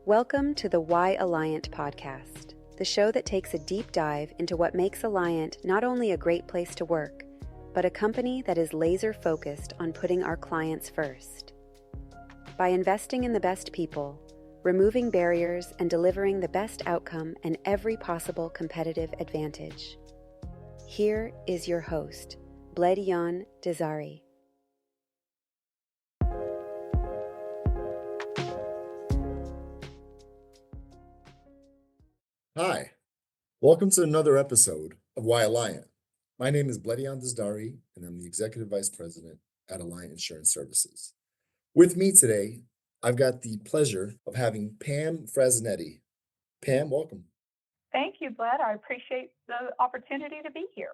Welcome to the Why Alliant podcast, the show that takes a deep dive into what makes Alliant not only a great place to work, but a company that is laser-focused on putting our clients first. By investing in the best people, removing barriers, and delivering the best outcome and every possible competitive advantage. Here is your host, Bledion Dizdari. Hi, welcome to another episode of Why Alliant. My name is Bledion Dizdari, and I'm the Executive Vice President at Alliant Insurance Services. With me today, I've got the pleasure of having Pam Frassineti. Pam, welcome. Thank you, Bled. I appreciate the opportunity to be here.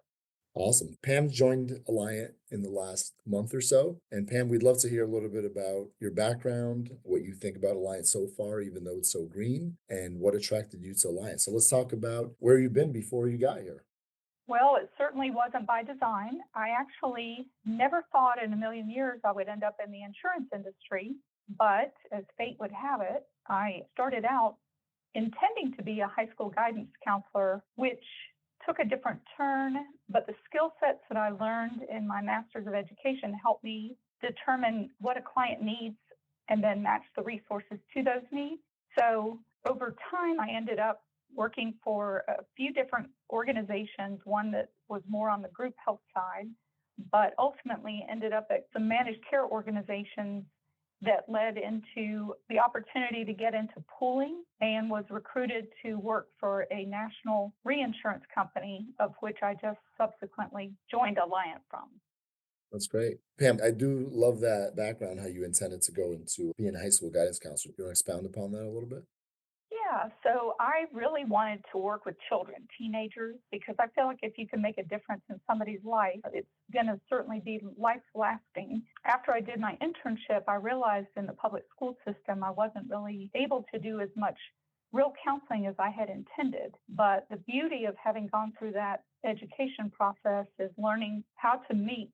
Awesome. Pam joined Alliant in the last month or so. And Pam, we'd love to hear a little bit about your background, what you think about Alliant so far, even though it's so green, and what attracted you to Alliant. So let's talk about where you've been before you got here. Well, it certainly wasn't by design. I actually never thought in a million years I would end up in the insurance industry. But as fate would have it, I started out intending to be a high school guidance counselor, which took a different turn, but the skill sets that I learned in my Master's of Education helped me determine what a client needs and then match the resources to those needs. So over time, I ended up working for a few different organizations, one that was more on the group health side, but ultimately ended up at some managed care organizations that led into the opportunity to get into pooling and was recruited to work for a national reinsurance company, of which I just subsequently joined Alliant from. That's great. Pam, I do love that background, how you intended to go into being a high school guidance counselor. You want to expound upon that a little bit? Yeah, so I really wanted to work with children, teenagers, because I feel like if you can make a difference in somebody's life, it's going to certainly be life lasting. After I did my internship, I realized in the public school system, I wasn't really able to do as much real counseling as I had intended. But the beauty of having gone through that education process is learning how to meet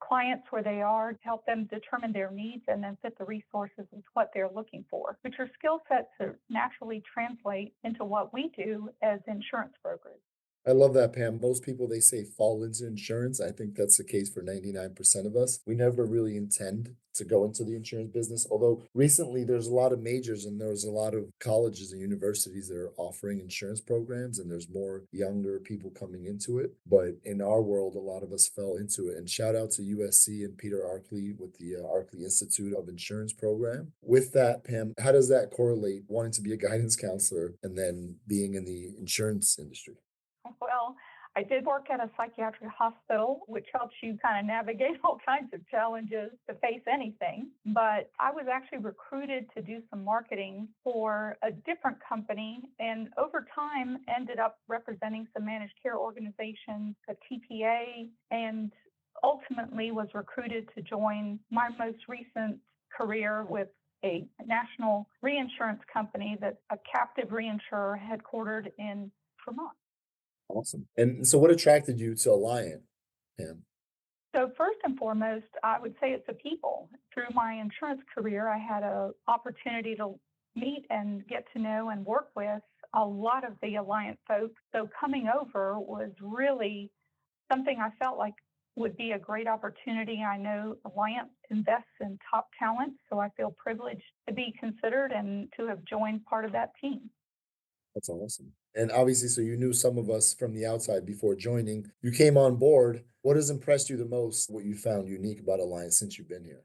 clients where they are, help them determine their needs, and then fit the resources with what they're looking for, which are skill sets that naturally translate into what we do as insurance brokers. I love that, Pam. Most people, they say fall into insurance. I think that's the case for 99% of us. We never really intend to go into the insurance business. Although recently there's a lot of majors and there's a lot of colleges and universities that are offering insurance programs, and there's more younger people coming into it. But in our world, a lot of us fell into it. And shout out to USC and Peter Arkley with the Arkley Institute of Insurance program. With that, Pam, how does that correlate wanting to be a guidance counselor and then being in the insurance industry? Well, I did work at a psychiatric hospital, which helps you kind of navigate all kinds of challenges to face anything. But I was actually recruited to do some marketing for a different company, and over time ended up representing some managed care organizations, a TPA, and ultimately was recruited to join my most recent career with a national reinsurance company that's a captive reinsurer headquartered in Vermont. Awesome. And so what attracted you to Alliant, Pam? So first and foremost, I would say it's the people. Through my insurance career, I had an opportunity to meet and get to know and work with a lot of the Alliant folks. So coming over was really something I felt like would be a great opportunity. I know Alliant invests in top talent, so I feel privileged to be considered and to have joined part of that team. That's awesome. And obviously, so you knew some of us from the outside before joining. You came on board. What has impressed you the most? What you found unique about Alliance since you've been here?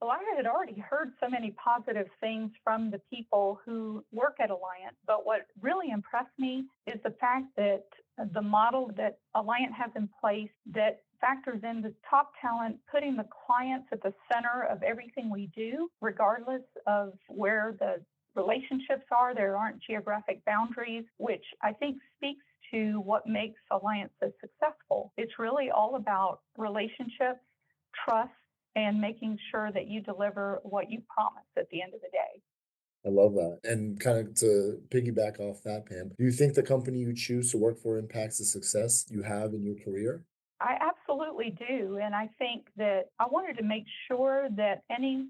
Well, I had already heard so many positive things from the people who work at Alliant, but what really impressed me is the fact that the model that Alliant has in place that factors in the top talent, putting the clients at the center of everything we do, regardless of where the relationships are. There aren't geographic boundaries, which I think speaks to what makes Alliance so successful. It's really all about relationships, trust, and making sure that you deliver what you promise at the end of the day. I love that. And kind of to piggyback off that, Pam, do you think the company you choose to work for impacts the success you have in your career? I absolutely do. And I think that I wanted to make sure that any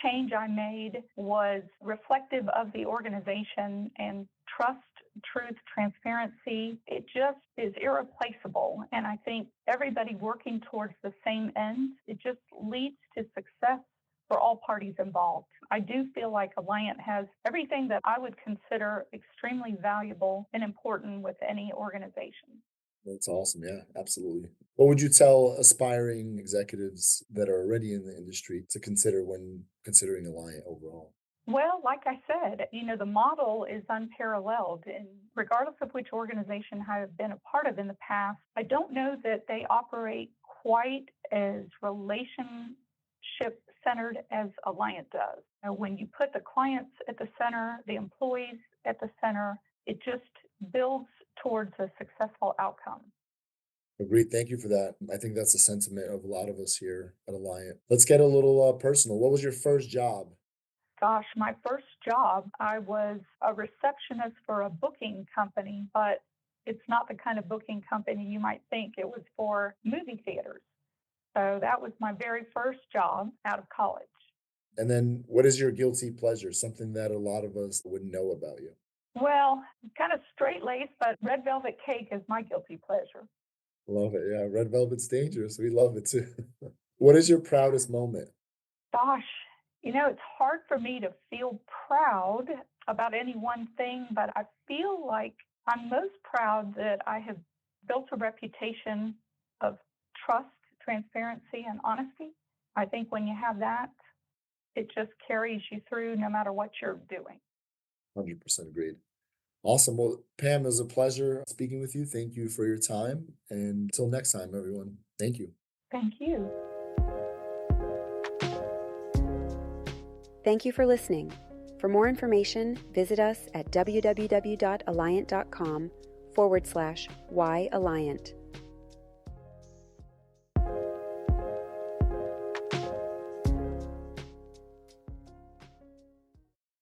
change I made was reflective of the organization, and trust, truth, transparency, it just is irreplaceable. And I think everybody working towards the same end, it just leads to success for all parties involved. I do feel like Alliant has everything that I would consider extremely valuable and important with any organization. That's awesome. Yeah, absolutely. What would you tell aspiring executives that are already in the industry to consider when considering Alliant overall? Well, like I said, the model is unparalleled. And regardless of which organization I've been a part of in the past, I don't know that they operate quite as relationship centered as Alliant does. When you put the clients at the center, the employees at the center, it just builds towards a successful outcome. Agreed. Thank you for that. I think that's a sentiment of a lot of us here at Alliant. Let's get a little personal. What was your first job? Gosh, my first job, I was a receptionist for a booking company, but it's not the kind of booking company you might think. It was for movie theaters. So that was my very first job out of college. And then what is your guilty pleasure? Something that a lot of us wouldn't know about you. Well, kind of straight laced, but red velvet cake is my guilty pleasure. Love it. Yeah. Red Velvet's dangerous. We love it too. What is your proudest moment? Gosh, it's hard for me to feel proud about any one thing, but I feel like I'm most proud that I have built a reputation of trust, transparency, and honesty. I think when you have that, it just carries you through no matter what you're doing. 100% agreed. Awesome. Well, Pam, it was a pleasure speaking with you. Thank you for your time. And until next time, everyone, thank you. Thank you. Thank you for listening. For more information, visit us at www.alliant.com/why Alliant.